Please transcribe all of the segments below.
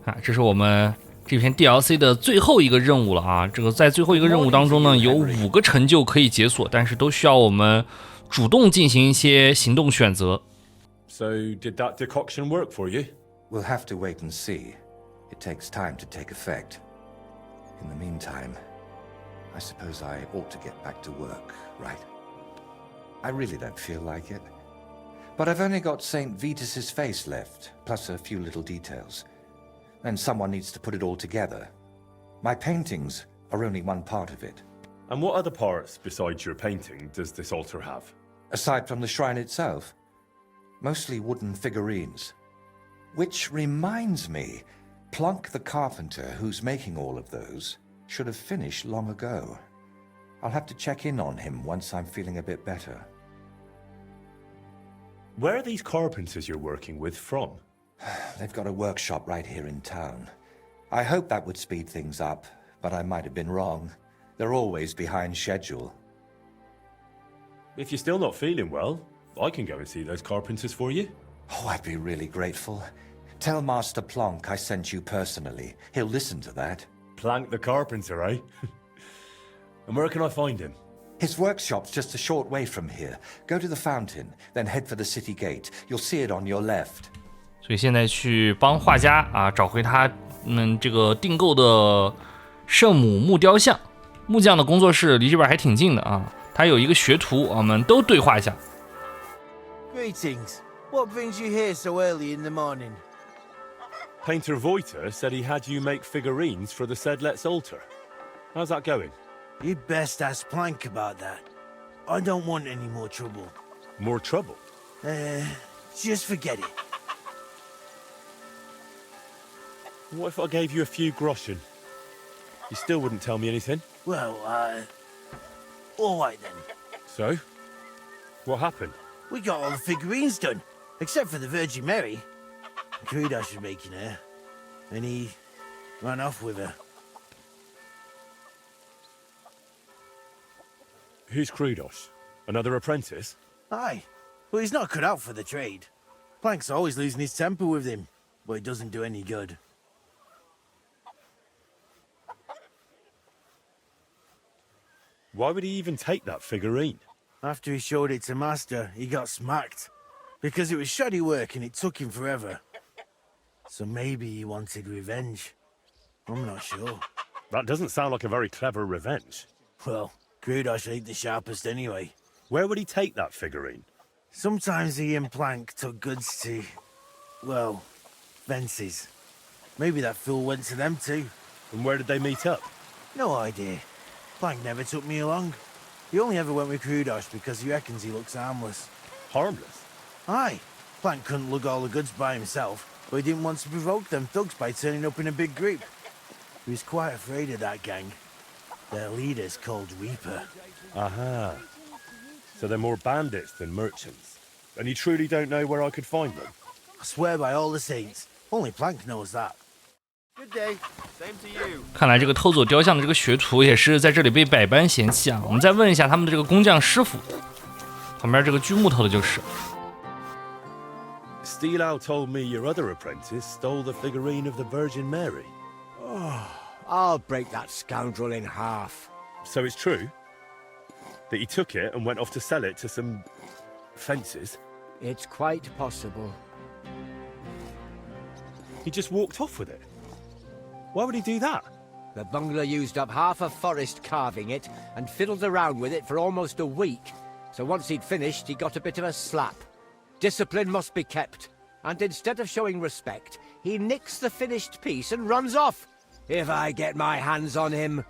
啊，这是我们这篇 DLC 的最后一个任务了啊！这个在最后一个任务当中呢，有5个成就可以解锁，但是都需要我们主动进行一些行动选择。So did that decoction work for you? We'll have to wait and see. It takes time to take effect. In the meantime, I suppose I ought to get back to work, right? I really don't feel like it. But I've only got St. Vitus's face left, plus a few little details. And someone needs to put it all together. My paintings are only one part of it. And what other parts besides your painting does this altar have? Aside from the shrine itself, mostly wooden figurines. Which reminds me, Plunk the carpenter who's making all of those should have finished long ago. I'll have to check in on him once I'm feeling a bit better. Where are these carpenters you're working with from? They've got a workshop right here in town. I hoped that would speed things up, but I might have been wrong. They're always behind schedule. If you're still not feeling well, I can go and see those carpenters for you. Oh, I'd be really grateful. Tell Master Plonk I sent you personally. He'll listen to that. Plank the carpenter, eh? And where can I find him? His workshop's just a short way from here. Go to the fountain, then head for the city gate. You'll see it on your left. 所以现在去帮画家啊找回他们这个订购的圣母木雕像。木匠的工作室离这边还挺近的啊，他有一个学徒，我们都对话一下。Greetings. What brings you here so early in the morning? Painter Voit said he had you make figurines for the Sedlet's altar. How's that going? You'd best ask Plank about that. I don't want any more trouble. More trouble? Just forget it. What if I gave you a few groschen? You still wouldn't tell me anything? Well, all right then. So? What happened? We got all the figurines done, except for the Virgin Mary. Krudos was making her, and he ran off with her. Who's Krudos? Another apprentice? Aye, well he's not cut out for the trade. Plank's always losing his temper with him, but it doesn't do any good. Why would he even take that figurine? After he showed it to Master, he got smacked. Because it was shoddy work and it took him forever. So maybe he wanted revenge. I'm not sure. That doesn't sound like a very clever revenge. Well, Krudos ain't the sharpest anyway. Where would he take that figurine? Sometimes he and Plank took goods to, well, fences. Maybe that fool went to them too. And where did they meet up? No idea. Plank never took me along. He only ever went with Krudos because he reckons he looks harmless. Harmless? Aye. Plank couldn't lug all the goods by himself, but he didn't want to provoke them thugs by turning up in a big group. He was quite afraid of that gang. Their leader's called Reaper. Aha. So they're more bandits than merchants. And you truly don't know where I could find them? I swear by all the saints. Only Plank knows that. Good day. Same to you. 看来这个偷走雕像的这个学徒也是在这里被百般嫌弃啊。我们再问一下他们的这个工匠师傅，旁边这个锯木头的就是。Steelow told me your other apprentice stole the figurine of the Virgin Mary. I'll break that scoundrel in half. So it's true that he took it and went off to sell it to some fences? It's quite possible. He just walked off with it? Why would he do that? The bungler used up half a forest carving it and fiddled around with it for almost a week. So once he'd finished, he got a bit of a slap. Discipline must be kept. And instead of showing respect, he nicks the finished piece and runs off. If I get my hands on him.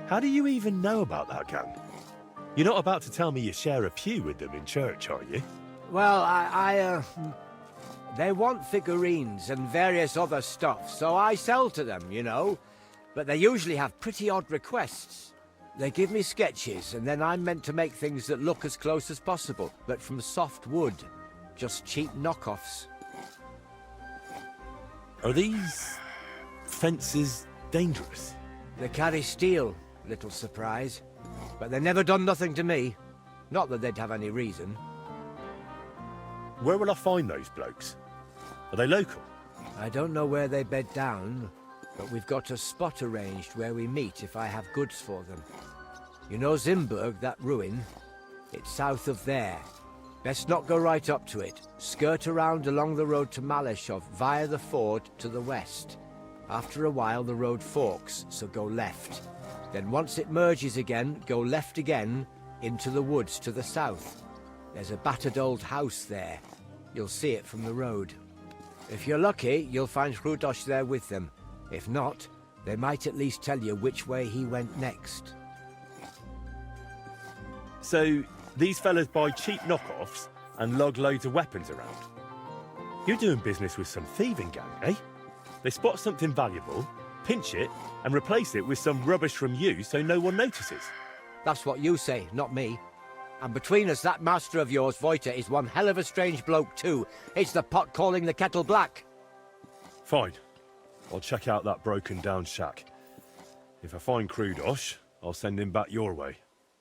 How do you even know about that gang? You're not about to tell me you share a pew with them in church, are you? Well, they want figurines and various other stuff, so I sell to them, you know. But they usually have pretty odd requests. They give me sketches, and then I'm meant to make things that look as close as possible, but from soft wood. Just cheap knockoffs. Are these fences dangerous? They carry steel, little surprise. But they've never done nothing to me. Not that they'd have any reason. Where will I find those blokes? Are they local? I don't know where they bed down, but we've got a spot arranged where we meet if I have goods for them. You know Zimburg, that ruin? It's south of there. Best not go right up to it. Skirt around along the road to Malashov via the ford to the west. After a while the road forks, so go left. Then once it merges again, go left again into the woods to the south. There's a battered old house there. You'll see it from the road. If you're lucky, you'll find Hrudosh there with them. If not, they might at least tell you which way he went next. So, these fellas buy cheap knockoffs and lug loads of weapons around. You're doing business with some thieving gang, eh? They spot something valuable, pinch it, and replace it with some rubbish from you so no one notices. That's what you say, not me. And between us, that master of yours, Voit, is one hell of a strange bloke too. It's the pot calling the kettle black. Fine. I'll check out that broken down shack. If I find Hrudosh, I'll send him back your way.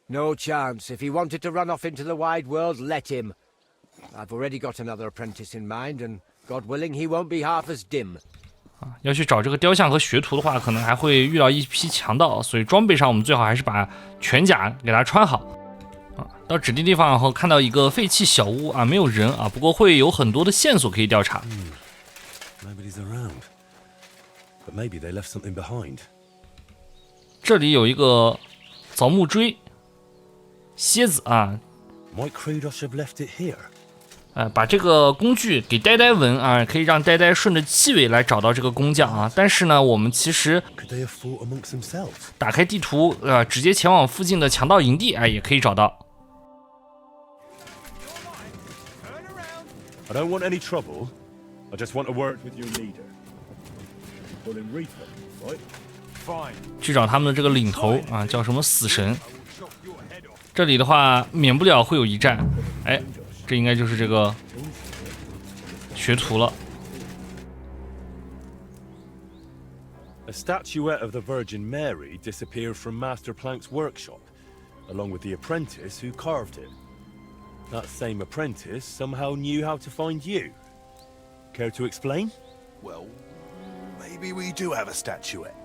No chance. If he wanted to run off into the wide world, let him. I've already got another apprentice in mind, and God willing, he won't be half as dim. 要去找这个雕像和学徒的话，可能还会遇到一批强盗，所以装备上我们最好还是把全甲给它穿好。到指定地方后，看到一个废弃小屋啊，没有人啊，不过会有很多的线索可以调查。Nobody's around. But maybe they left something behind. 这里有一个凿木锥、蝎子啊。Might Hrudosh have left it here? 把这个工具给呆呆闻啊，可以让呆呆顺着气味来找到这个工匠啊。但是呢，我们其实打开地图直接前往附近的强盗营地也可以找到。I don't want any trouble. I just want a word with your leader. Call him Reaper, right? Fine. 去找他们的这个领头啊，叫什么死神。这里的话，免不了会有一战。哎。这应该就是这个学徒了。A statuette of the Virgin Mary disappeared from Master Plank's workshop, along with the apprentice who carved it. That same apprentice somehow knew how to find you. Care to explain? Well, maybe we do have a statuette.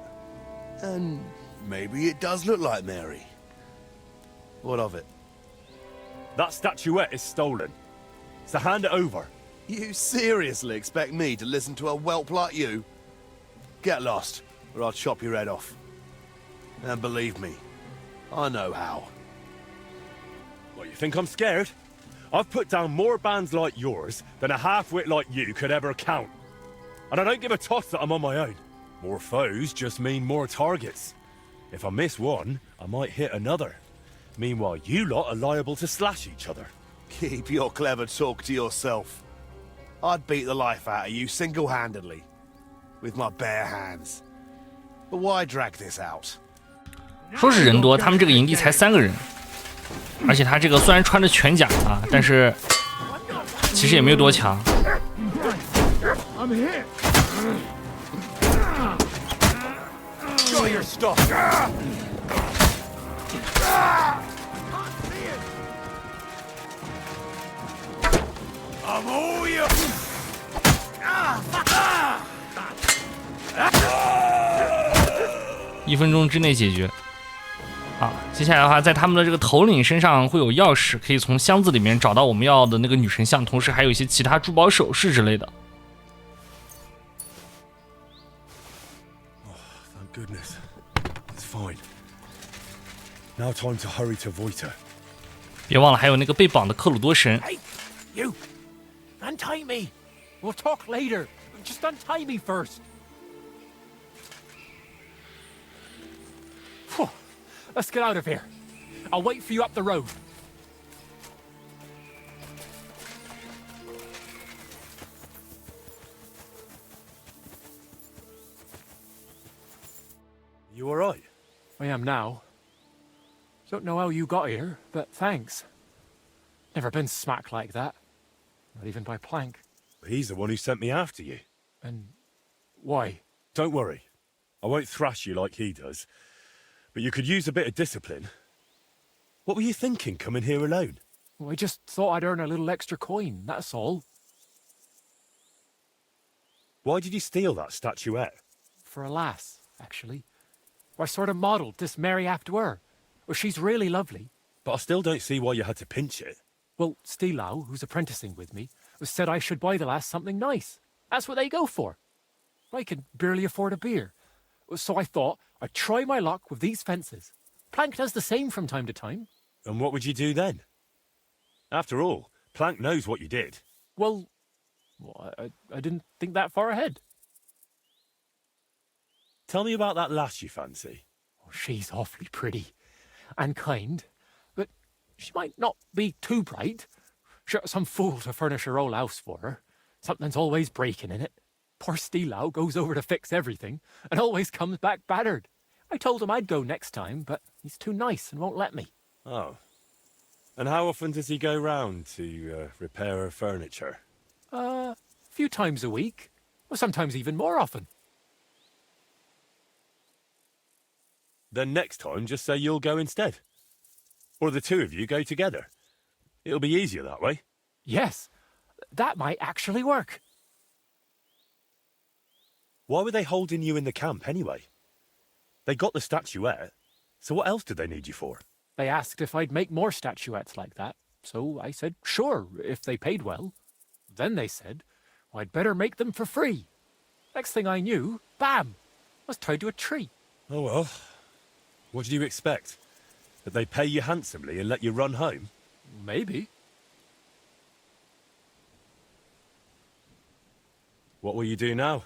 And maybe it does look like Mary. What of it? That statuette is stolen. So hand it over. You seriously expect me to listen to a whelp like you? Get lost, or I'll chop your head off. And believe me, I know how. What, you think I'm scared? I've put down more bands like yours than a half-wit like you could ever count. And I don't give a toss that I'm on my own. More foes just mean more targets. If I miss one, I might hit another. Meanwhile, you lot are liable to slash each other. Keep your clever talk to yourself. I'd beat the life out of you single-handedly. With my bare hands. But why drag this out? 说是人多，他们这个营地才3个人。而且他这个虽然穿着全甲啊，但是其实也没有多强。Show your stuff. I'm all you. 1分钟之内解决。好，接下来的话，在他们的这个头领身上会有钥匙，可以从箱子里面找到我们要的那个女神像，同时还有一些其他珠宝首饰之类的。Thank goodness. It's fine. Now time to hurry to Voit. 别忘了还有那个被绑的克鲁多神。 Hey, you! Untie me! We'll talk later. Just untie me first. Whew. Let's get out of here. I'll wait for you up the road. You alright? I am now. Don't know how you got here, but thanks. Never been smacked like that. Not even by Plank. He's the one who sent me after you. And why? Don't worry. I won't thrash you like he does. But you could use a bit of discipline. What were you thinking coming here alone? Well, I just thought I'd earn a little extra coin, that's all. Why did you steal that statuette? For a lass, actually. I sort of modelled this Mary after her. Well, she's really lovely. But I still don't see why you had to pinch it. Well, Stilo, who's apprenticing with me, said I should buy the lass something nice. That's what they go for. I can barely afford a beer. So I thought I'd try my luck with these fences. Plank does the same from time to time. And what would you do then? After all, Plank knows what you did. Well, I didn't think that far ahead. Tell me about that lass you fancy. Oh, she's awfully pretty and kind, but she might not be too bright. Sure, some fool to furnish her whole house for her. Something's always breaking in it. Poor Stilo goes over to fix everything and always comes back battered. I told him I'd go next time, but he's too nice and won't let me. Oh. And how often does he go round to repair her furniture? A few times a week, or sometimes even more often. Then next time, just say you'll go instead. Or the two of you go together. It'll be easier that way. Yes, that might actually work. Why were they holding you in the camp anyway? They got the statuette, so what else did they need you for? They asked if I'd make more statuettes like that, so I said sure, if they paid well. Then they said, well, I'd better make them for free. Next thing I knew, bam, I was tied to a tree. Oh well. What did you expect? That they pay you handsomely and let you run home? Maybe. What will you do now?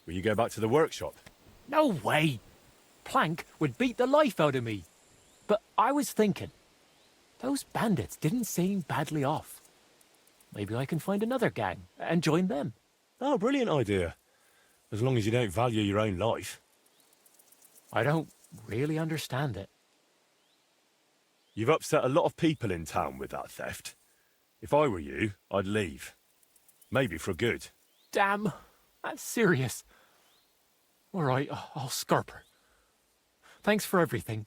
Will you go back to the workshop? No way. Plank would beat the life out of me. But I was thinking, those bandits didn't seem badly off. Maybe I can find another gang and join them. Oh, brilliant idea. As long as you don't value your own life. I don't really understand it. You've upset a lot of people in town with that theft. If I were you, I'd leave. Maybe for good. Damn, that's serious. All right, I'll scarp her. Thanks for everything.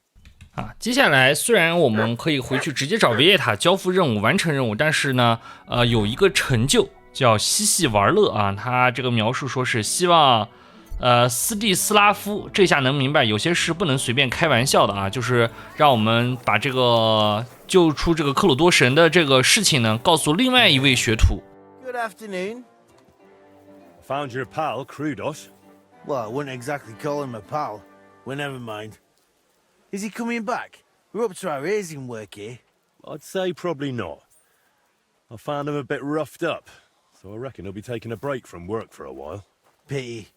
接下来虽然我们可以回去直接找维叶塔交付任务、完成任务，但是呢，有一个成就叫嬉戏玩乐啊。他这个描述说是希望，斯蒂斯拉夫这下能明白，有些事不能随便开玩笑的啊，就是让我们把这个救出这个克鲁多神的这个事情呢，告诉另外一位学徒。Good afternoon. Found your pal, Krudos. Well, I wouldn't exactly call him a pal. Well, never mind. Is he coming back? We're up to our ears in work here. I'd say probably not. I found him a bit roughed up, so I reckon he'll be taking a break from work for a while. Pity.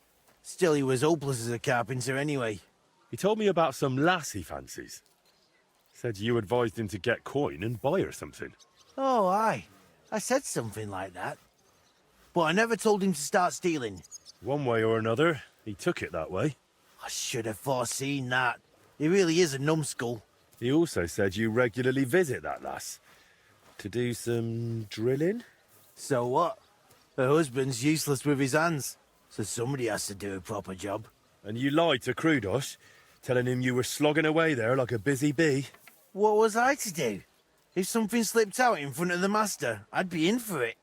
Still, he was hopeless as a carpenter anyway. He told me about some lass he fancies. Said you advised him to get coin and buy her something. Oh, aye. I said something like that. But I never told him to start stealing. One way or another, he took it that way. I should have foreseen that. He really is a numbskull. He also said you regularly visit that lass. To do some drilling? So what? Her husband's useless with his hands, so somebody has to do a proper job. And you lied to Krudos, telling him you were slogging away there like a busy bee. What was I to do? If something slipped out in front of the master, I'd be in for it.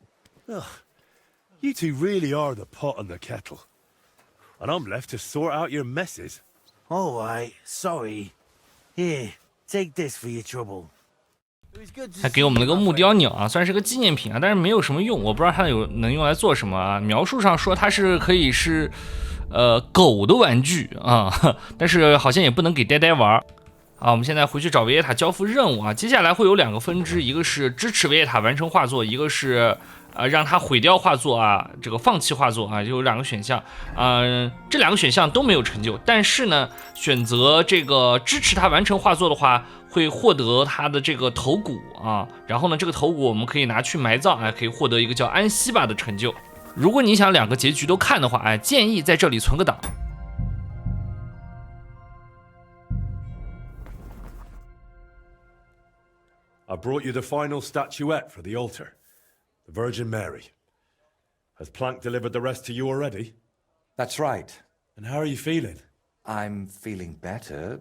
Ugh. You two really are the pot and the kettle. And I'm left to sort out your messes. All right, sorry. Here, take this for your trouble. 他给我们了个木雕鸟啊，算是个纪念品啊，但是没有什么用，我不知道它能用来做什么啊。描述上说它是可以是狗的玩具啊，但是好像也不能给呆呆玩。好，我们现在回去找维叶塔交付任务啊。接下来会有两个分支，一个是支持维叶塔完成画作，一个是让他毁掉画作啊，这个放弃画作啊，就有两个选项。这两个选项都没有成就，但是呢，选择这个支持他完成画作的话，会获得他的这个头骨啊。然后呢，这个头骨我们可以拿去埋葬，可以获得一个叫安息吧的成就。如果你想两个结局都看的话，建议在这里存个档。I brought you the final statuette for the altar. The Virgin Mary. Has Plank delivered the rest to you already? That's right. And how are you feeling? I'm feeling better,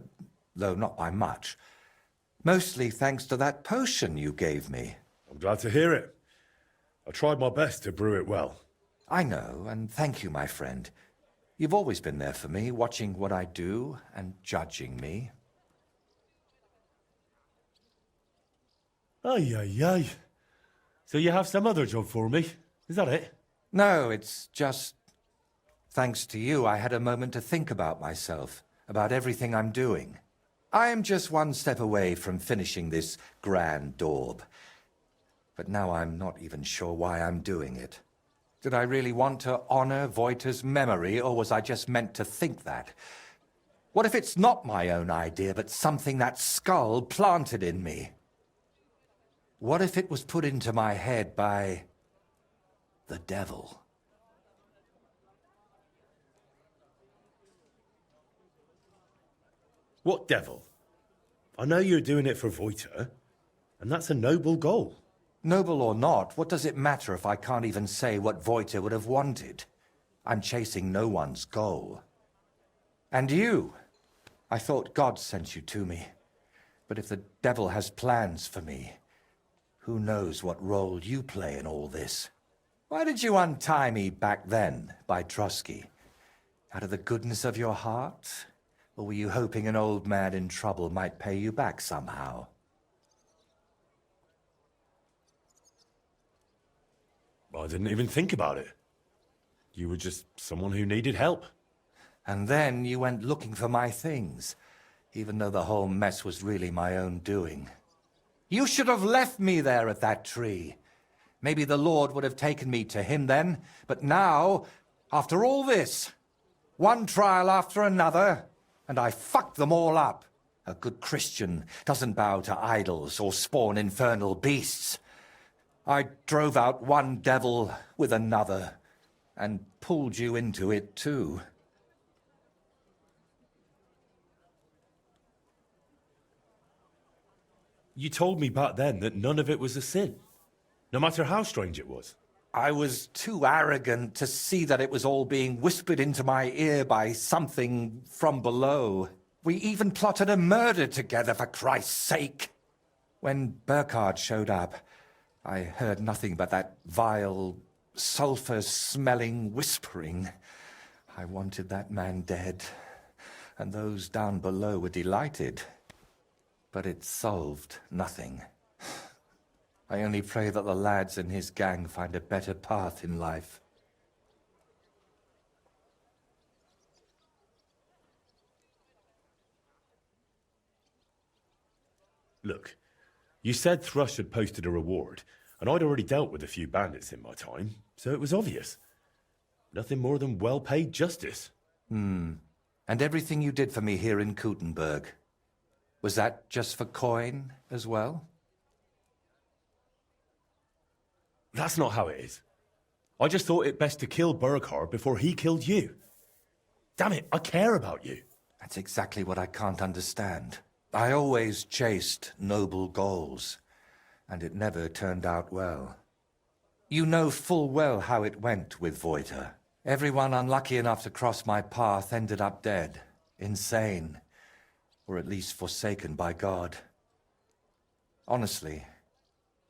though not by much. Mostly thanks to that potion you gave me. I'm glad to hear it. I tried my best to brew it well. I know, and thank you, my friend. You've always been there for me, watching what I do and judging me. Ay, ay, ay. So you have some other job for me? Is that it? No, it's just... Thanks to you, I had a moment to think about myself, about everything I'm doing. I am just one step away from finishing this grand daub. But now I'm not even sure why I'm doing it. Did I really want to honor Voit's memory, or was I just meant to think that? What if it's not my own idea, but something that skull planted in me? What if it was put into my head by... the devil? What devil? I know you're doing it for Voit, and that's a noble goal. Noble or not, what does it matter if I can't even say what Voit would have wanted? I'm chasing no one's goal. And you? I thought God sent you to me. But if the devil has plans for me, who knows what role you play in all this? Why did you untie me back then by Trotsky? Out of the goodness of your heart? Or were you hoping an old man in trouble might pay you back somehow? I didn't even think about it. You were just someone who needed help. And then you went looking for my things, even though the whole mess was really my own doing. You should have left me there at that tree. Maybe the Lord would have taken me to him then, but now, after all this, one trial after another, and I fucked them all up. A good Christian doesn't bow to idols or spawn infernal beasts. I drove out one devil with another, and pulled you into it too. You told me back then that none of it was a sin, no matter how strange it was. I was too arrogant to see that it was all being whispered into my ear by something from below. We even plotted a murder together, for Christ's sake. When Burkhard showed up, I heard nothing but that vile, sulphur-smelling whispering. I wanted that man dead, and those down below were delighted. But it solved nothing. I only pray that the lads in his gang find a better path in life. Look, you said Thrush had posted a reward, and I'd already dealt with a few bandits in my time, so it was obvious. Nothing more than well-paid justice. And everything you did for me here in Kuttenberg, was that just for coin as well? That's not how it is. I just thought it best to kill Burkhard before he killed you. Damn it, I care about you. That's exactly what I can't understand. I always chased noble goals, and it never turned out well. You know full well how it went with Voit. Everyone unlucky enough to cross my path ended up dead, insane, or at least forsaken by God. Honestly,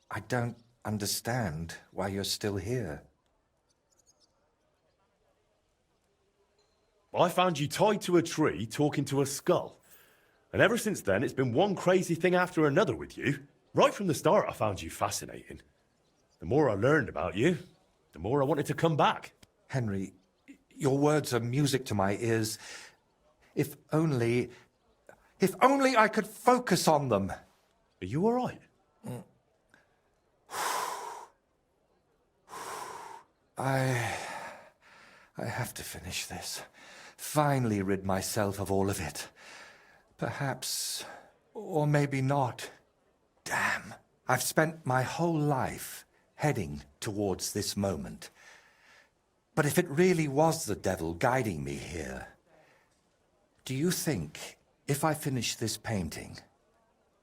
I don't understand why you're still here. I found you tied to a tree talking to a skull. And ever since then, it's been one crazy thing after another with you. Right from the start, I found you fascinating. The more I learned about you, the more I wanted to come back. Henry, your words are music to my ears. If only I could focus on them. Are you all right? I have to finish this. Finally rid myself of all of it. Perhaps, or maybe not. Damn. I've spent my whole life heading towards this moment. But if it really was the devil guiding me here, do you think, if I finish this painting,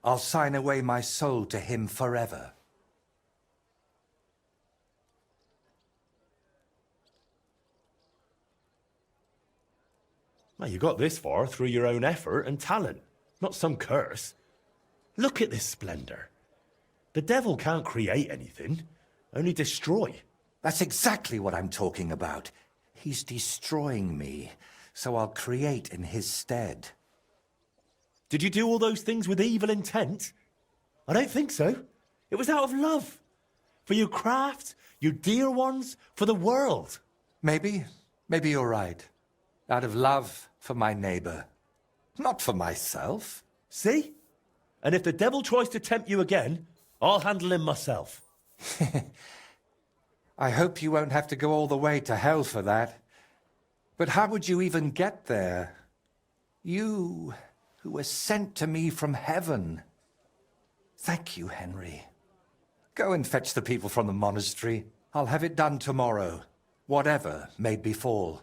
I'll sign away my soul to him forever? Well, you got this far through your own effort and talent, not some curse. Look at this splendor. The devil can't create anything, only destroy. That's exactly what I'm talking about. He's destroying me, so I'll create in his stead. Did you do all those things with evil intent? I don't think so. It was out of love. For your craft, your dear ones, for the world. Maybe you're right. Out of love for my neighbor. Not for myself. See? And if the devil tries to tempt you again, I'll handle him myself. I hope you won't have to go all the way to hell for that. But how would you even get there? You, who were sent to me from heaven. Thank you, Henry. Go and fetch the people from the monastery. I'll have it done tomorrow, whatever may befall.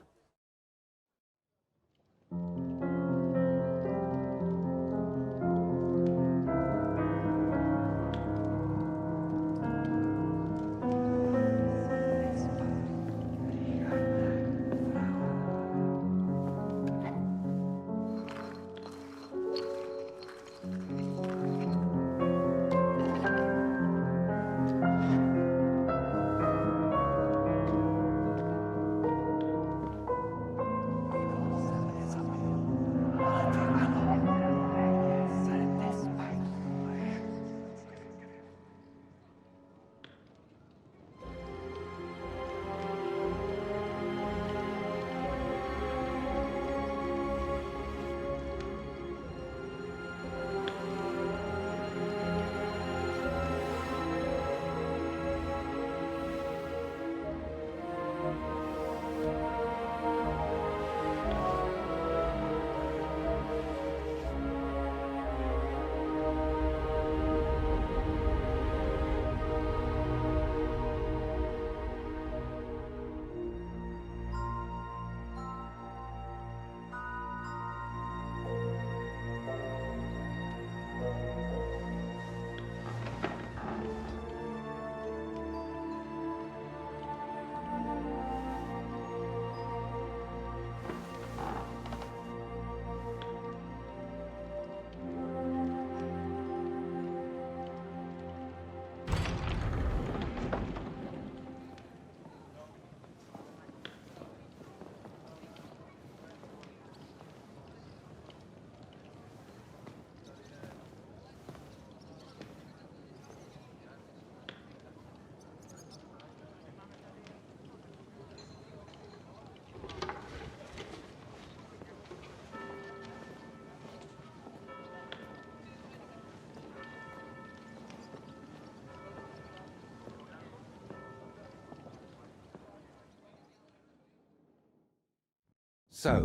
So,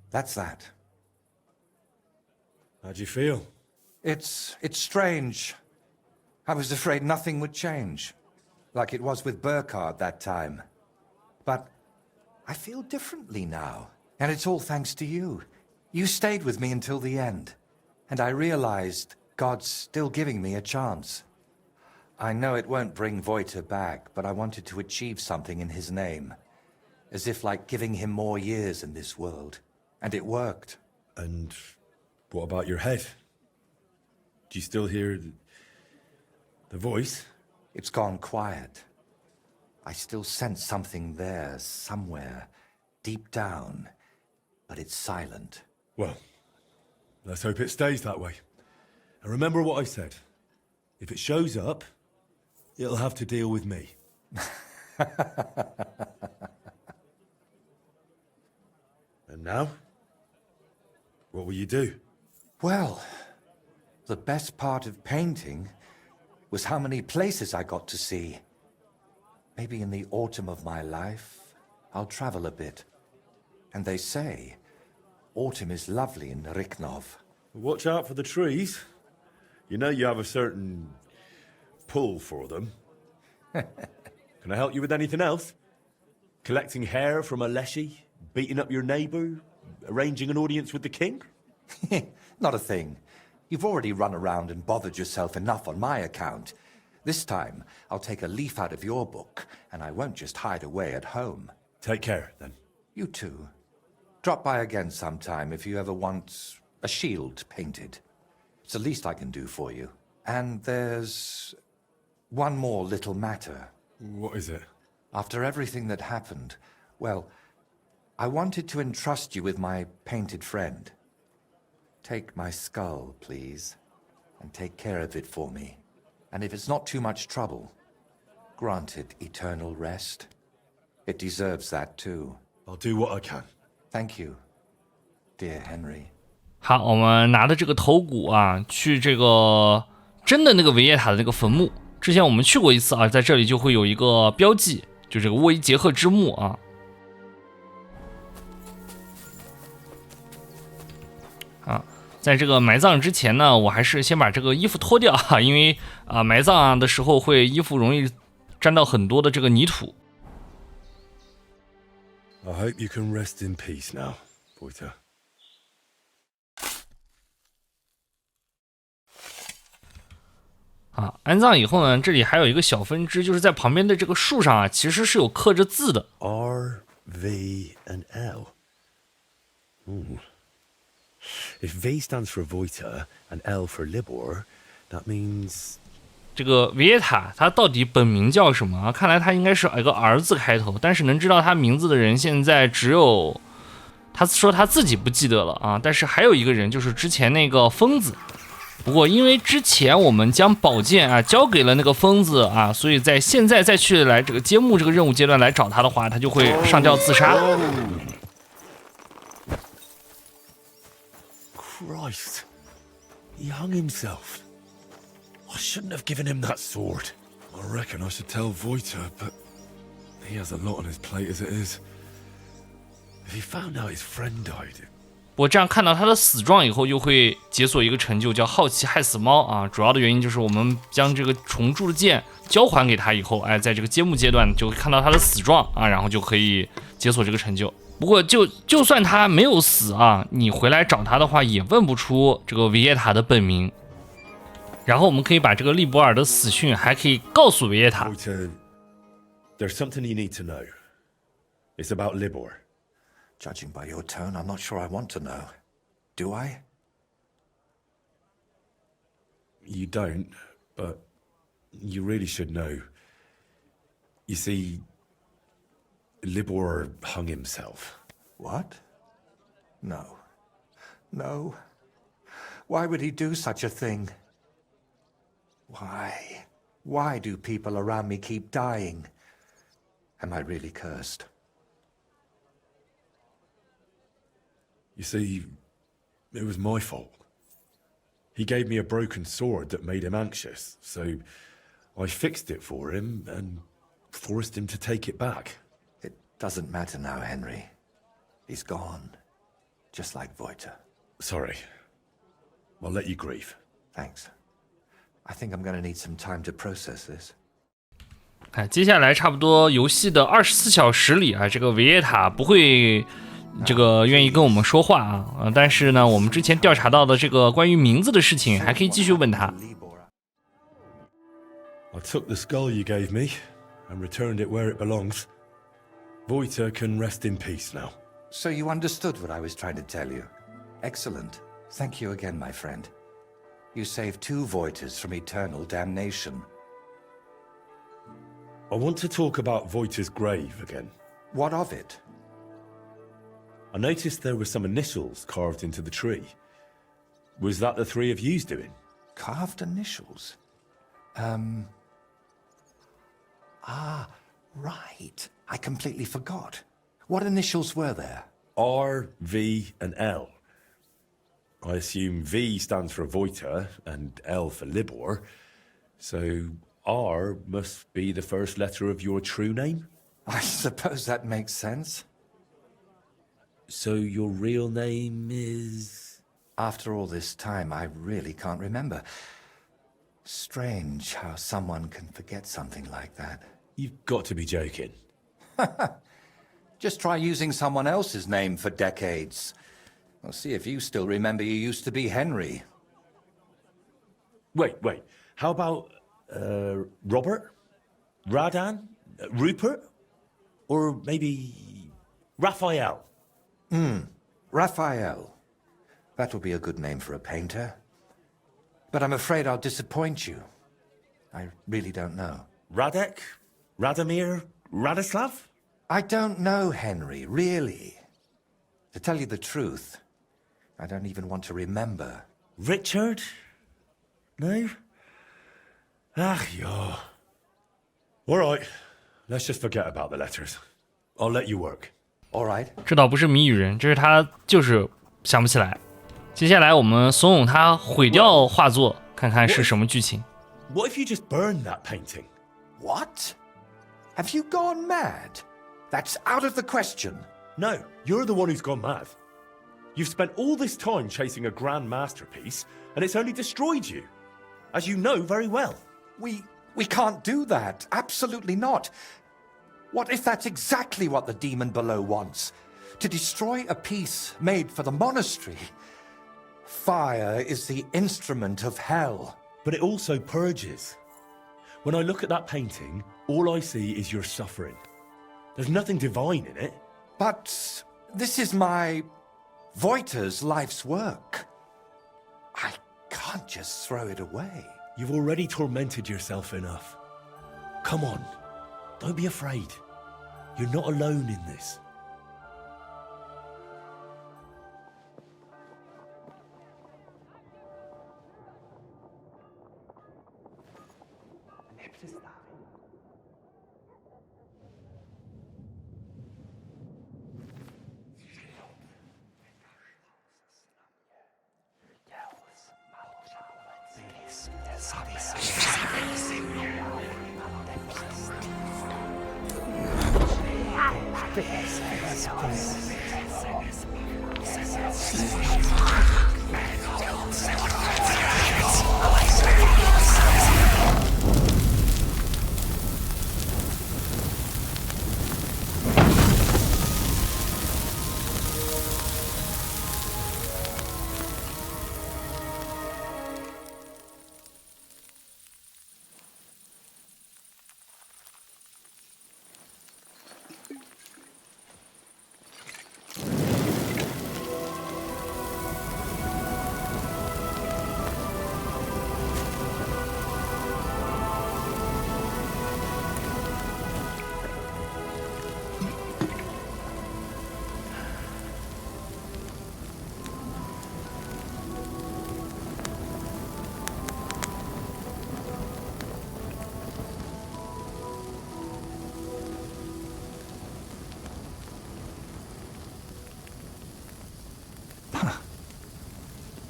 that's that. How'd you feel? It's strange. I was afraid nothing would change, like it was with Burkhard that time. But I feel differently now, and it's all thanks to you. You stayed with me until the end, and I realized God's still giving me a chance. I know it won't bring Voit back, but I wanted to achieve something in his name. As if like giving him more years in this world. And it worked. And what about your head? Do you still hear the voice? It's gone quiet. I still sense something there, somewhere, deep down. But it's silent. Well, let's hope it stays that way. And remember what I said. If it shows up, it'll have to deal with me. And now? What will you do? Well, the best part of painting was how many places I got to see. Maybe in the autumn of my life, I'll travel a bit. And they say, autumn is lovely in Riknov. Watch out for the trees. You know you have a certain pull for them. Can I help you with anything else? Collecting hair from a leshy? Beating up your neighbour? Arranging an audience with the king? Not a thing. You've already run around and bothered yourself enough on my account. This time, I'll take a leaf out of your book, and I won't just hide away at home. Take care, then. You too. Drop by again sometime if you ever want a shield painted. It's the least I can do for you. And there's one more little matter. What is it? After everything that happened, well, I wanted to entrust you with my painted friend. Take my skull, please, and take care of it for me. And if it's not too much trouble, grant it eternal rest. It deserves that too. I'll do what I can. Thank you, dear Henry. 好，我们拿着这个头骨啊，去这个真的那个维耶塔的那个坟墓。之前我们去过一次啊，在这里就会有一个标记，就这个沃伊杰克之墓啊。在这个埋葬之前呢，我还是先把这个衣服脱掉啊，因为埋葬的时候会衣服容易沾到很多的这个泥土。I hope you can rest in peace now, Voit. 安葬以后呢，这里还有一个小分支，就是在旁边的这个树上啊，其实是有刻着字的。R, V, and L. If V stands for Voita and L for Libor, that means 这个维耶塔他到底本名叫什么啊？看来他应该是一个儿字开头，但是能知道他名字的人现在只有他说他自己不记得了啊。但是还有一个人，就是之前那个疯子。不过因为之前我们将宝剑啊交给了那个疯子啊，所以在现在再去来这个揭幕这个任务阶段来找他的话，他就会上吊自杀。Christ, he hung himself. I shouldn't have given him that sword. I reckon I should tell Voita, but he has a lot on his plate as it is. If he found out his friend died. 不过这样看到他的死状以后，又会解锁一个成就，叫好奇害死猫啊。主要的原因就是我们将这个重铸的剑交还给他以后，在这个揭幕阶段就会看到他的死状啊，然后就可以解锁这个成就。不过就算他没有死啊，你回来找他的话，也问不出这个维耶塔的本名。然后我们可以把这个利伯尔的死讯还可以告诉维耶塔。Voita, there's something you need to know. It's about Libor. Judging by your tone, I'm not sure I want to know. Do I? You don't, but you really should know. You see, Libor hung himself. What? No. No. Why would he do such a thing? Why? Why do people around me keep dying? Am I really cursed? You see, it was my fault. He gave me a broken sword that made him anxious, so I fixed it for him and forced him to take it back. It doesn't matter now, Henry. He's gone. Just like Voita. Sorry. I'll let you grieve. Thanks. I think I'm going to need some time to process this. 接下来差不多游戏的24小时里啊，这个维耶塔不会这个愿意跟我们说话啊，但是呢，我们之前调查到的这个关于名字的事情，还可以继续问他。I took the skull you gave me and returned it where it belongs. Voita can rest in peace now. So you understood what I was trying to tell you. Excellent. Thank you again, my friend. You saved 2 Voiters from eternal damnation. I want to talk about Voita's grave again. What of it? I noticed there were some initials carved into the tree. Was that the 3 of you's doing? Carved initials? Right. I completely forgot. What initials were there? R, V, and L. I assume V stands for Voita and L for Libor. So R must be the first letter of your true name? I suppose that makes sense. So your real name is... After all this time, I really can't remember. Strange how someone can forget something like that. You've got to be joking. Just try using someone else's name for decades. We'll see if you still remember you used to be Henry. Wait. How about, Robert? Radan? Rupert? Or maybe Raphael? Raphael. That would be a good name for a painter. But I'm afraid I'll disappoint you. I really don't know. Radek? Radomir? Radislav? I don't know, Henry, really. To tell you the truth, I don't even want to remember. Richard? No? Ach, yeah. All right, let's just forget about the letters. I'll let you work. All right. 这倒不是谜语人，这是他就是想不起来。接下来我们怂恿他毁掉画作，看看是什么剧情。What if you just burned that painting? What? Have you gone mad? That's out of the question. No, you're the one who's gone mad. You've spent all this time chasing a grand masterpiece, and it's only destroyed you. As you know very well. We can't do that. Absolutely not. What if that's exactly what the demon below wants? To destroy a piece made for the monastery? Fire is the instrument of hell. But it also purges. When I look at that painting, all I see is your suffering. There's nothing divine in it. But this is my Voiter's life's work. I can't just throw it away. You've already tormented yourself enough. Come on, don't be afraid. You're not alone in this.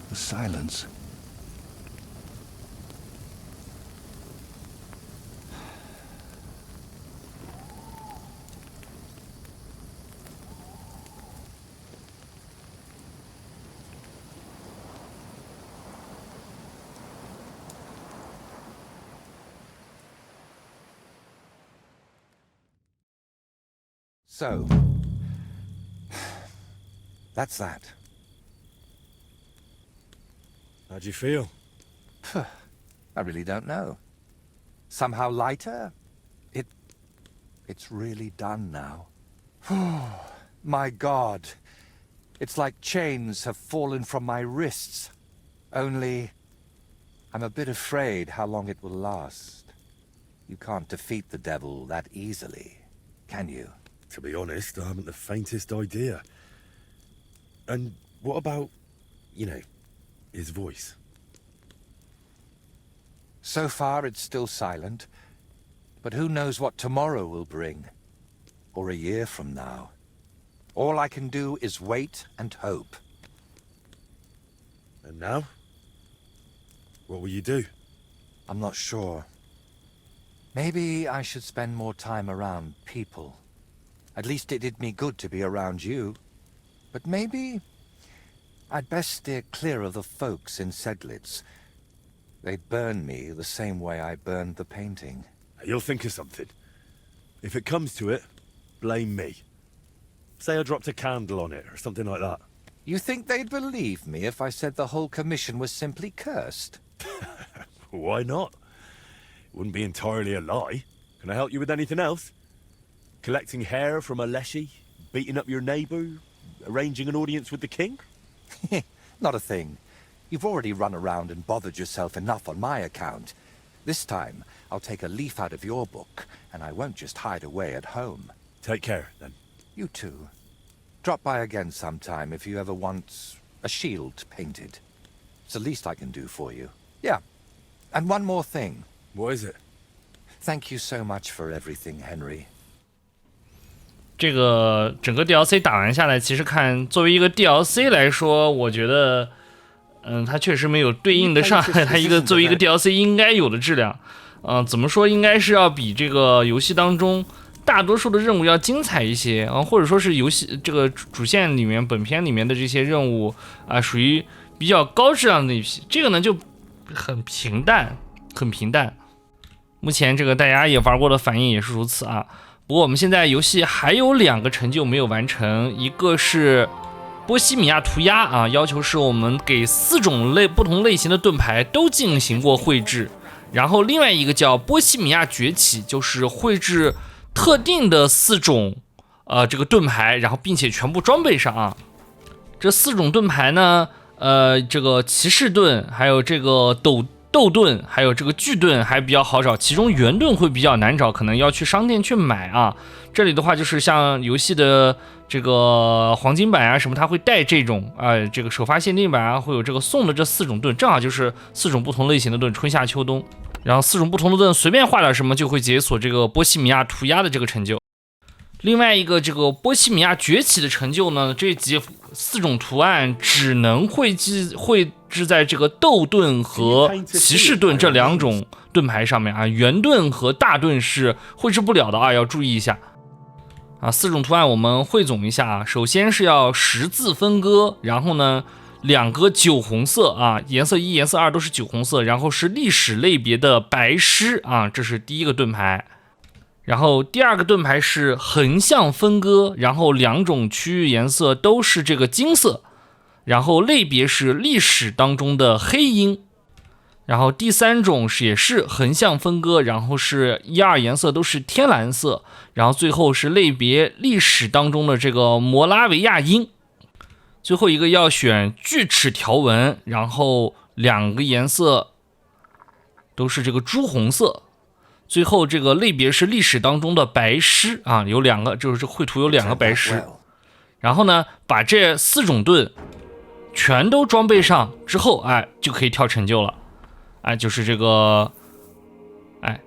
The silence. So, that's that. How'd you feel? I really don't know. Somehow lighter? It's really done now. My God. It's like chains have fallen from my wrists. Only, I'm a bit afraid how long it will last. You can't defeat the devil that easily, can you? To be honest, I haven't the faintest idea. And what about, his voice? So far, it's still silent. But who knows what tomorrow will bring? Or a year from now? All I can do is wait and hope. And now? What will you do? I'm not sure. Maybe I should spend more time around people. At least it did me good to be around you. But maybe I'd best steer clear of the folks in Sedlitz. They'd burn me the same way I burned the painting. You'll think of something. If it comes to it, blame me. Say I dropped a candle on it or something like that. You think they'd believe me if I said the whole commission was simply cursed? Why not? It wouldn't be entirely a lie. Can I help you with anything else? Collecting hair from a leshy? Beating up your neighbour? Arranging an audience with the king? Not a thing. You've already run around and bothered yourself enough on my account. This time, I'll take a leaf out of your book, and I won't just hide away at home. Take care, then. You too. Drop by again sometime if you ever want a shield painted. It's the least I can do for you. Yeah. And one more thing. What is it? Thank you so much for everything, Henry. 这个整个 DLC 打完下来，其实看作为一个 DLC 来说，我觉得，它确实没有对应得上它作为一个 DLC 应该有的质量。怎么说，应该是要比这个游戏当中大多数的任务要精彩一些啊，或者说是游戏这个主线里面本片里面的这些任务啊，属于比较高质量的一批。这个呢就很平淡，很平淡。目前这个大家也玩过的反应也是如此啊。不过我们现在游戏还有2个成就没有完成，一个是波西米亚涂鸦啊，要求是我们给4种不同类型的盾牌都进行过绘制，然后另外一个叫波西米亚崛起，就是绘制特定的4种这个盾牌，然后并且全部装备上啊。这4种盾牌呢，这个骑士盾，还有这个斗盾，还有这个巨盾还比较好找，其中圆盾会比较难找，可能要去商店去买啊。这里的话就是像游戏的这个黄金版啊什么，它会带这种这个首发限定版啊，会有这个送的这4种盾，正好就是4种不同类型的盾，春夏秋冬。然后4种不同的盾随便画点什么就会解锁这个波西米亚涂鸦的这个成就。另外一个这个波西米亚崛起的成就呢，这几4种图案只能绘制在这个斗盾和骑士盾这2种盾牌上面啊，圆盾和大盾是绘制不了的啊，要注意一下啊。4种图案我们汇总一下啊，首先是要10字分割，然后呢2个酒红色啊，颜色1、颜色2都是酒红色，然后是历史类别的白狮啊，这是第一个盾牌。然后第2个盾牌是横向分割，然后2种区域颜色都是这个金色，然后类别是历史当中的黑鹰。然后第3种也是横向分割，然后是1、2颜色都是天蓝色，然后最后是类别历史当中的这个摩拉维亚鹰。最后一个要选锯齿条纹，然后2个颜色都是这个朱红色。最后这个类别是历史当中的白狮啊，有2个，就是绘图有2个白狮。然后呢，把这4种盾全都装备上之后，就可以跳成就了。就是这个，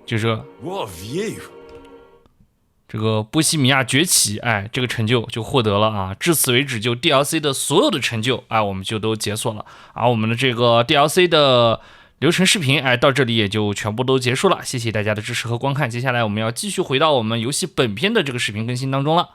就是What a view! 这个波西米亚崛起，这个成就就获得了啊。至此为止，就 DLC 的所有的成就，我们就都解锁了。而我们的这个 DLC 的流程视频，到这里也就全部都结束了。谢谢大家的支持和观看。接下来我们要继续回到我们游戏本片的这个视频更新当中了。